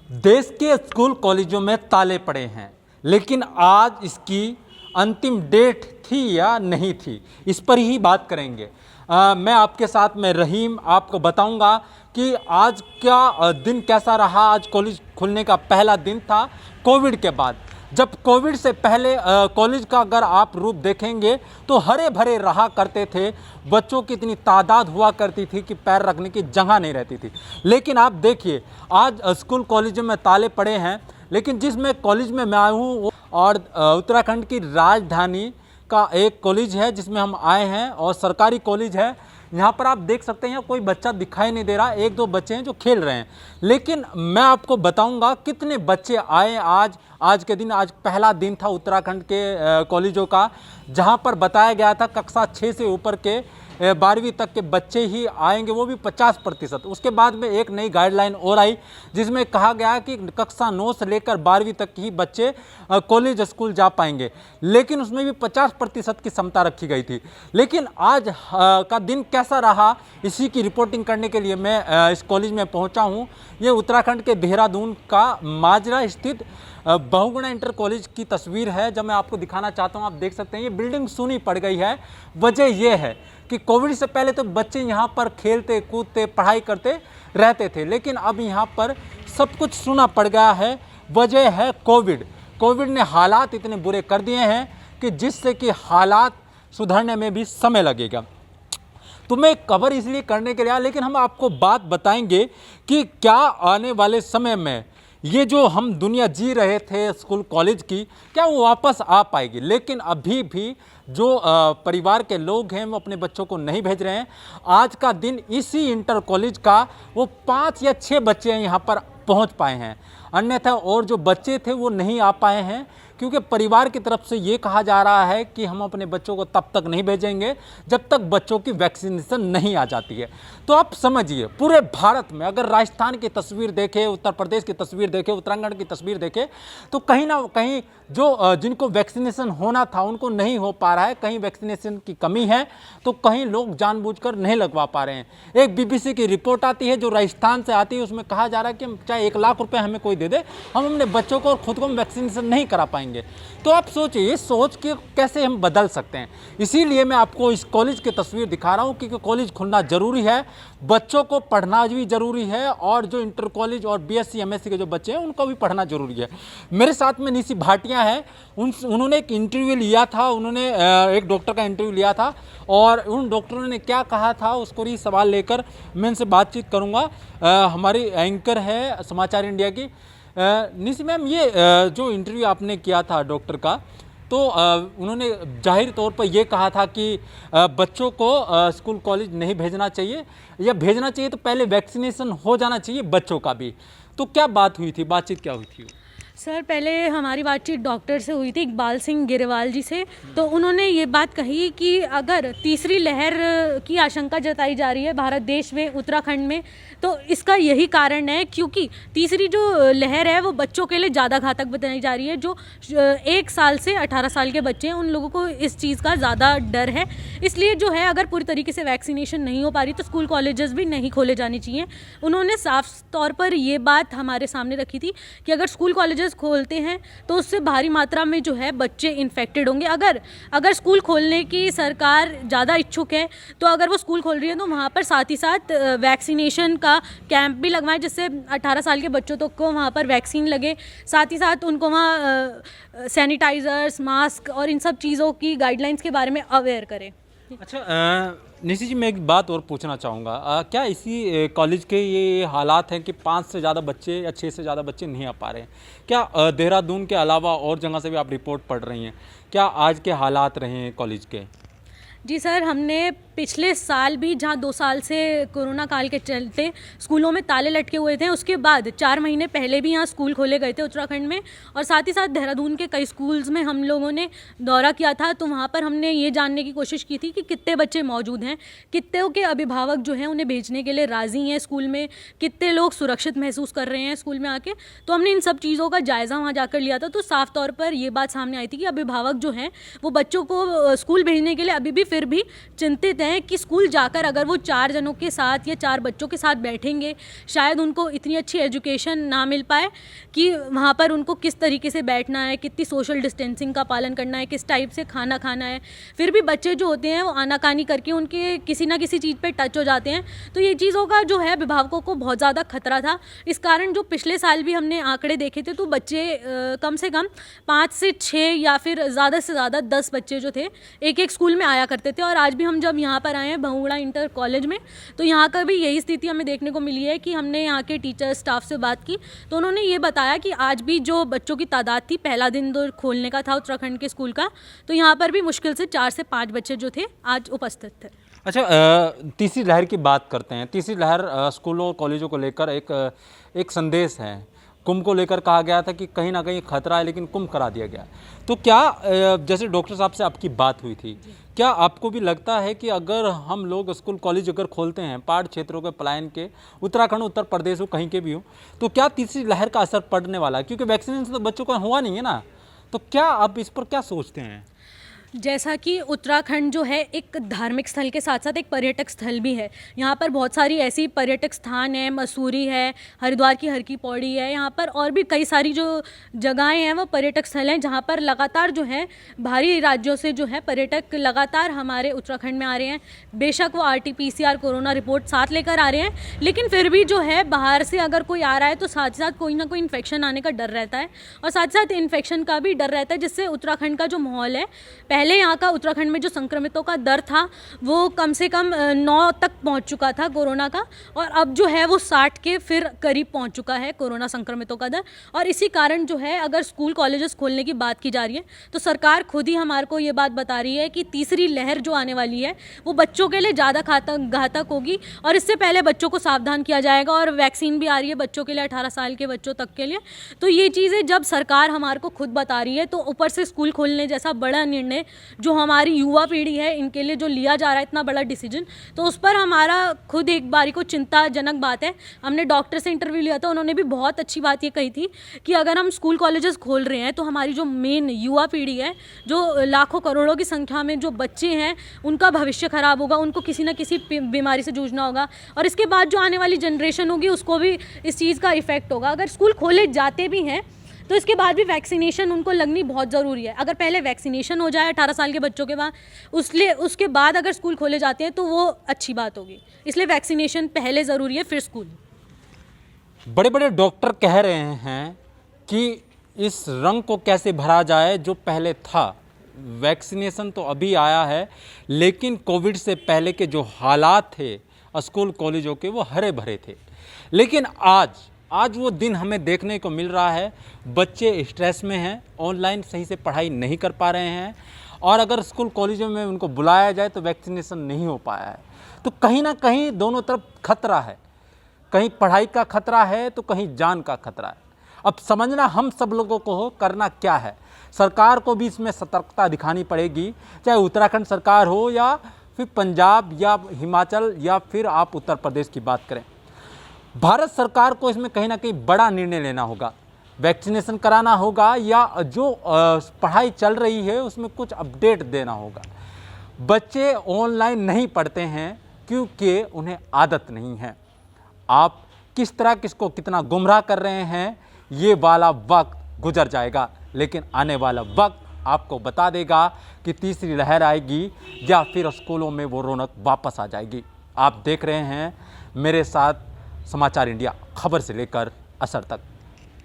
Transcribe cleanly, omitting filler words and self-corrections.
देश के स्कूल कॉलेजों में ताले पड़े हैं, लेकिन आज इसकी अंतिम डेट थी या नहीं थी, इस पर ही बात करेंगे। मैं आपके साथ में रहीम आपको बताऊंगा कि आज का दिन कैसा रहा। आज कॉलेज खुलने का पहला दिन था कोविड के बाद। जब कोविड से पहले कॉलेज का अगर आप रूप देखेंगे तो हरे भरे रहा करते थे, बच्चों की इतनी तादाद हुआ करती थी कि पैर रखने की जगह नहीं रहती थी। लेकिन आप देखिए आज स्कूल कॉलेजों में ताले पड़े हैं, लेकिन जिसमें कॉलेज में मैं आया हूँ और उत्तराखंड की राजधानी का एक कॉलेज है जिसमें हम आए हैं और सरकारी कॉलेज है। यहाँ पर आप देख सकते हैं कोई बच्चा दिखाई नहीं दे रहा, एक दो बच्चे हैं जो खेल रहे हैं। लेकिन मैं आपको बताऊंगा कितने बच्चे आए आज के दिन। आज पहला दिन था उत्तराखंड के कॉलेजों का, जहाँ पर बताया गया था कक्षा 6 से ऊपर के 12वीं तक के बच्चे ही आएंगे, वो भी 50%। उसके बाद में एक नई गाइडलाइन और आई जिसमें कहा गया कि कक्षा 9 से लेकर 12वीं तक ही बच्चे कॉलेज स्कूल जा पाएंगे, लेकिन उसमें भी 50% की क्षमता रखी गई थी। लेकिन आज का दिन कैसा रहा, इसी की रिपोर्टिंग करने के लिए मैं इस कॉलेज में पहुंचा हूं। ये उत्तराखंड के देहरादून का माजरा स्थित बहुगुणा इंटर कॉलेज की तस्वीर है, जब मैं आपको दिखाना चाहता हूं। आप देख सकते हैं ये बिल्डिंग सूनी पड़ गई है। वजह यह है कि कोविड से पहले तो बच्चे यहाँ पर खेलते कूदते पढ़ाई करते रहते थे, लेकिन अब यहाँ पर सब कुछ सूना पड़ गया है। वजह है कोविड ने हालात इतने बुरे कर दिए हैं कि जिससे कि हालात सुधरने में भी समय लगेगा। तो मैं कवर इसलिए करने के लिए आया, लेकिन हम आपको बात बताएंगे कि क्या आने वाले समय में ये जो हम दुनिया जी रहे थे स्कूल कॉलेज की, क्या वो वापस आ पाएगी। लेकिन अभी भी जो परिवार के लोग हैं वो अपने बच्चों को नहीं भेज रहे हैं। आज का दिन इसी इंटर कॉलेज का वो 5 या 6 बच्चे यहाँ पर पहुँच पाए हैं, अन्यथा और जो बच्चे थे वो नहीं आ पाए हैं, क्योंकि परिवार की तरफ से ये कहा जा रहा है कि हम अपने बच्चों को तब तक नहीं भेजेंगे जब तक बच्चों की वैक्सीनेशन नहीं आ जाती है। तो आप समझिए पूरे भारत में अगर राजस्थान की तस्वीर देखें, उत्तर प्रदेश की तस्वीर देखें, उत्तराखंड की तस्वीर देखें, तो कहीं ना कहीं जो जिनको वैक्सीनेशन होना था उनको नहीं हो पा रहा है। कहीं वैक्सीनेशन की कमी है तो कहीं लोग जानबूझकर नहीं लगवा पा रहे हैं। एक BBC की रिपोर्ट आती है जो राजस्थान से आती है, उसमें कहा जा रहा है कि चाहे 1 लाख रुपए हमें कोई दे दे, हम अपने बच्चों को और खुद को वैक्सीनेशन नहीं करा पाएंगे। तो आप सोचिए ये सोच के कैसे हम बदल सकते हैं। इसीलिए मैं आपको इस कॉलेज की तस्वीर दिखा रहा हूँ, क्योंकि कॉलेज खुलना जरूरी है, बच्चों को पढ़ना भी जरूरी है, और जो इंटर कॉलेज और BSc MSc के जो बच्चे हैं उनको भी पढ़ना जरूरी है। मेरे साथ में निशी भाटिया है, उन्होंने एक इंटरव्यू लिया था, उन्होंने एक डॉक्टर का इंटरव्यू लिया था और उन डॉक्टरों ने क्या कहा था उसको ही सवाल लेकर मैं इनसे बातचीत करूँगा। हमारी एंकर है समाचार इंडिया की निशी मैम, ये जो इंटरव्यू आपने किया था डॉक्टर का, तो उन्होंने जाहिर तौर पर यह कहा था कि बच्चों को स्कूल कॉलेज नहीं भेजना चाहिए, या भेजना चाहिए तो पहले वैक्सीनेशन हो जाना चाहिए बच्चों का भी। तो क्या बात हुई थी, बातचीत क्या हुई थी? सर पहले हमारी बातचीत डॉक्टर से हुई थी, इकबाल सिंह गिरेवाल जी से। तो उन्होंने ये बात कही कि अगर तीसरी लहर की आशंका जताई जा रही है भारत देश में, उत्तराखंड में, तो इसका यही कारण है क्योंकि तीसरी जो लहर है वो बच्चों के लिए ज़्यादा घातक बताई जा रही है। जो 1 साल से 18 साल के बच्चे हैं उन लोगों को इस चीज़ का ज़्यादा डर है। इसलिए जो है अगर पूरी तरीके से वैक्सीनेशन नहीं हो पा रही तो स्कूल कॉलेजेस भी नहीं खोले जाने चाहिए। उन्होंने साफ तौर पर ये बात हमारे सामने रखी थी कि अगर स्कूल कॉलेजेस खोलते हैं तो उससे भारी मात्रा में जो है बच्चे इन्फेक्टेड होंगे। अगर स्कूल खोलने की सरकार ज़्यादा इच्छुक है तो अगर वो स्कूल खोल रही है तो वहाँ पर साथ ही साथ वैक्सीनेशन का कैंप भी लगवाएं, जिससे 18 साल के बच्चों तक को वहाँ पर वैक्सीन लगे। साथ ही साथ उनको वहाँ सैनिटाइजर्स, मास्क और इन सब चीज़ों की गाइडलाइंस के बारे में अवेयर करें। अच्छा निशी जी, मैं एक बात और पूछना चाहूँगा, क्या इसी कॉलेज के ये हालात हैं कि 5 से ज़्यादा बच्चे या 6 से ज़्यादा बच्चे नहीं आ पा रहे हैं? क्या देहरादून के अलावा और जगह से भी आप रिपोर्ट पढ़ रही हैं, क्या आज के हालात रहे हैं कॉलेज के? जी सर, हमने पिछले साल भी जहाँ 2 साल से कोरोना काल के चलते स्कूलों में ताले लटके हुए थे, उसके बाद 4 महीने पहले भी यहाँ स्कूल खोले गए थे उत्तराखंड में, और साथ ही साथ देहरादून के कई स्कूल्स में हम लोगों ने दौरा किया था। तो वहाँ पर हमने ये जानने की कोशिश की थी कि कितने बच्चे मौजूद हैं, कितने के अभिभावक जो हैं उन्हें भेजने के लिए राज़ी हैं स्कूल में, कितने लोग सुरक्षित महसूस कर रहे हैं स्कूल में आके। तो हमने इन सब चीज़ों का जायज़ा वहाँ जाकर लिया था। तो साफ तौर पर ये बात सामने आई थी कि अभिभावक जो हैं वो बच्चों को स्कूल भेजने के लिए अभी भी फिर भी चिंतित हैं कि स्कूल जाकर अगर वो 4 जनों के साथ या 4 बच्चों के साथ बैठेंगे, शायद उनको इतनी अच्छी एजुकेशन ना मिल पाए कि वहाँ पर उनको किस तरीके से बैठना है, कितनी सोशल डिस्टेंसिंग का पालन करना है, किस टाइप से खाना खाना है। फिर भी बच्चे जो होते हैं वो आनाकानी करके उनके किसी ना किसी चीज़ पे टच हो जाते हैं। तो ये चीज़ों का जो है अभिभावकों को बहुत ज़्यादा खतरा था। इस कारण जो पिछले साल भी हमने आंकड़े देखे थे तो बच्चे कम से कम 5 से 6 या फिर ज़्यादा से ज़्यादा 10 बच्चे जो थे एक स्कूल में आया करते थे। और आज भी हम जब यहाँ पर आए हैं बहुगुणा इंटर कॉलेज में, तो यहाँ का भी यही स्थिति हमें देखने को मिली है कि हमने यहाँ के टीचर स्टाफ से बात की तो उन्होंने ये बताया कि आज भी जो बच्चों की तादाद थी, पहला दिन तो खोलने का था उत्तराखंड के स्कूल का, तो यहाँ पर भी मुश्किल से 4 से 5 बच्चे जो थे आज उपस्थित थे। अच्छा, तीसरी लहर की बात करते हैं। तीसरी लहर स्कूलों कॉलेजों को लेकर एक संदेश है। कुंभ को लेकर कहा गया था कि कहीं ना कहीं खतरा है, लेकिन कुंभ करा दिया गया। तो क्या जैसे डॉक्टर साहब से आपकी बात हुई थी, क्या आपको भी लगता है कि अगर हम लोग स्कूल कॉलेज अगर खोलते हैं पहाड़ क्षेत्रों के पलायन के, उत्तराखंड उत्तर प्रदेश हो कहीं के भी हो, तो क्या तीसरी लहर का असर पड़ने वाला है? क्योंकि वैक्सीनेशन तो बच्चों का हुआ नहीं है ना, तो क्या आप इस पर क्या सोचते हैं? जैसा कि उत्तराखंड जो है एक धार्मिक स्थल के साथ साथ एक पर्यटक स्थल भी है। यहाँ पर बहुत सारी ऐसी पर्यटक स्थान है, मसूरी है, हरिद्वार की हर की पौड़ी है, यहाँ पर और भी कई सारी जो जगहें हैं वो पर्यटक स्थल हैं जहाँ पर लगातार जो है बाहरी राज्यों से जो है पर्यटक लगातार हमारे उत्तराखंड में आ रहे हैं। बेशक वो RT-PCR कोरोना रिपोर्ट साथ लेकर आ रहे हैं, लेकिन फिर भी जो है बाहर से अगर कोई आ रहा है तो साथ ही साथ कोई ना कोई इन्फेक्शन आने का डर रहता है और साथ ही साथ इन्फेक्शन का भी डर रहता है, जिससे उत्तराखंड का जो माहौल है, पहले यहाँ का उत्तराखंड में जो संक्रमितों का दर था वो कम से कम 9 तक पहुँच चुका था कोरोना का, और अब जो है वो 60 के फिर करीब पहुँच चुका है कोरोना संक्रमितों का दर। और इसी कारण जो है अगर स्कूल कॉलेजेस खोलने की बात की जा रही है तो सरकार खुद ही हमारे को ये बात बता रही है कि तीसरी लहर जो आने वाली है वो बच्चों के लिए ज़्यादा घातक होगी और इससे पहले बच्चों को सावधान किया जाएगा। और वैक्सीन भी आ रही है बच्चों के लिए, 18 साल के बच्चों तक के लिए। तो ये चीज़ें जब सरकार हमारे को खुद बता रही है तो ऊपर से स्कूल खोलने जैसा बड़ा निर्णय जो हमारी युवा पीढ़ी है इनके लिए जो लिया जा रहा है इतना बड़ा डिसीजन, तो उस पर हमारा खुद एक बारी को चिंताजनक बात है। हमने डॉक्टर से इंटरव्यू लिया था, उन्होंने भी बहुत अच्छी बात ये कही थी कि अगर हम स्कूल कॉलेजेस खोल रहे हैं तो हमारी जो मेन युवा पीढ़ी है, जो लाखों करोड़ों की संख्या में जो बच्चे हैं, उनका भविष्य खराब होगा, उनको किसी न किसी बीमारी से जूझना होगा और इसके बाद जो आने वाली जनरेशन होगी उसको भी इस चीज़ का इफेक्ट होगा। अगर स्कूल खोले जाते भी हैं तो इसके बाद भी वैक्सीनेशन उनको लगनी बहुत ज़रूरी है। अगर पहले वैक्सीनेशन हो जाए 18 साल के बच्चों के बाद, उसके बाद अगर स्कूल खोले जाते हैं तो वो अच्छी बात होगी। इसलिए वैक्सीनेशन पहले ज़रूरी है, फिर स्कूल। बड़े बड़े डॉक्टर कह रहे हैं कि इस रंग को कैसे भरा जाए जो पहले था। वैक्सीनेशन तो अभी आया है, लेकिन कोविड से पहले के जो हालात थे स्कूल कॉलेजों के वो हरे भरे थे। लेकिन आज वो दिन हमें देखने को मिल रहा है। बच्चे स्ट्रेस में हैं, ऑनलाइन सही से पढ़ाई नहीं कर पा रहे हैं और अगर स्कूल कॉलेजों में उनको बुलाया जाए तो वैक्सीनेशन नहीं हो पाया है। तो कहीं ना कहीं दोनों तरफ खतरा है, कहीं पढ़ाई का खतरा है तो कहीं जान का खतरा है। अब समझना हम सब लोगों को हो, करना क्या है। सरकार को भी इसमें सतर्कता दिखानी पड़ेगी, चाहे उत्तराखंड सरकार हो या फिर पंजाब या हिमाचल या फिर आप उत्तर प्रदेश की बात करें। भारत सरकार को इसमें कहीं ना कहीं बड़ा निर्णय लेना होगा, वैक्सीनेशन कराना होगा या जो पढ़ाई चल रही है उसमें कुछ अपडेट देना होगा। बच्चे ऑनलाइन नहीं पढ़ते हैं क्योंकि उन्हें आदत नहीं है। आप किस तरह किसको कितना गुमराह कर रहे हैं ये वाला वक्त गुजर जाएगा, लेकिन आने वाला वक्त आपको बता देगा कि तीसरी लहर आएगी या फिर स्कूलों में वो रौनक वापस आ जाएगी। आप देख रहे हैं मेरे साथ समाचार इंडिया, खबर से लेकर असर तक।